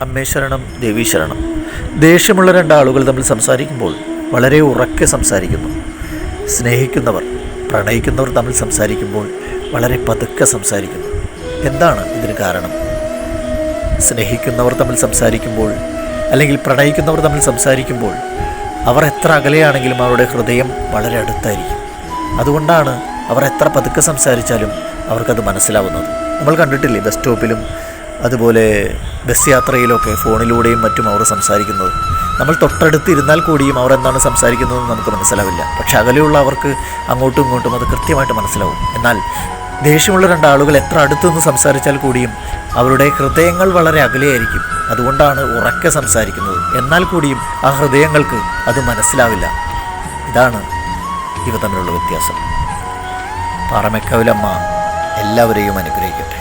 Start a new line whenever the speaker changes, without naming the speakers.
അമ്മേ ശരണം ദേവീ ശരണം. ദേഷ്യമുള്ള രണ്ടാളുകൾ തമ്മിൽ സംസാരിക്കുമ്പോൾ വളരെ ഉറക്കെ സംസാരിക്കുന്നു. സ്നേഹിക്കുന്നവർ, പ്രണയിക്കുന്നവർ തമ്മിൽ സംസാരിക്കുമ്പോൾ വളരെ പതുക്കെ സംസാരിക്കുന്നു. എന്താണ് ഇതിന് കാരണം? സ്നേഹിക്കുന്നവർ തമ്മിൽ സംസാരിക്കുമ്പോൾ അല്ലെങ്കിൽ പ്രണയിക്കുന്നവർ തമ്മിൽ സംസാരിക്കുമ്പോൾ അവർ എത്ര അകലെയാണെങ്കിലും അവരുടെ ഹൃദയം വളരെ അടുത്തായിരിക്കും. അതുകൊണ്ടാണ് അവർ എത്ര പതുക്കെ സംസാരിച്ചാലും അവർക്കത് മനസ്സിലാവുന്നത്. നമ്മൾ കണ്ടിട്ടില്ലേ ബസ് സ്റ്റോപ്പിലും അതുപോലെ ബസ് യാത്രയിലൊക്കെ ഫോണിലൂടെയും മറ്റും അവർ സംസാരിക്കുന്നത്. നമ്മൾ തൊട്ടടുത്തിരുന്നാൽ കൂടിയും അവർ എന്താണ് സംസാരിക്കുന്നതെന്ന് നമുക്ക് മനസ്സിലാവില്ല. പക്ഷെ അകലെയുള്ള അവർക്ക് അങ്ങോട്ടും ഇങ്ങോട്ടും അത് കൃത്യമായിട്ട് മനസ്സിലാവും. എന്നാൽ ദേഷ്യമുള്ള രണ്ടാളുകൾ എത്ര അടുത്തുനിന്ന് സംസാരിച്ചാൽ കൂടിയും അവരുടെ ഹൃദയങ്ങൾ വളരെ അകലെയായിരിക്കും. അതുകൊണ്ടാണ് ഉറക്കെ സംസാരിക്കുന്നത്. എന്നാൽ കൂടിയും ആ ഹൃദയങ്ങൾക്ക് അത് മനസ്സിലാവില്ല. ഇതാണ് ഇവ തമ്മിലുള്ള വ്യത്യാസം. പാറമേക്കാവിലമ്മ എല്ലാവരെയും അനുഗ്രഹിക്കട്ടെ.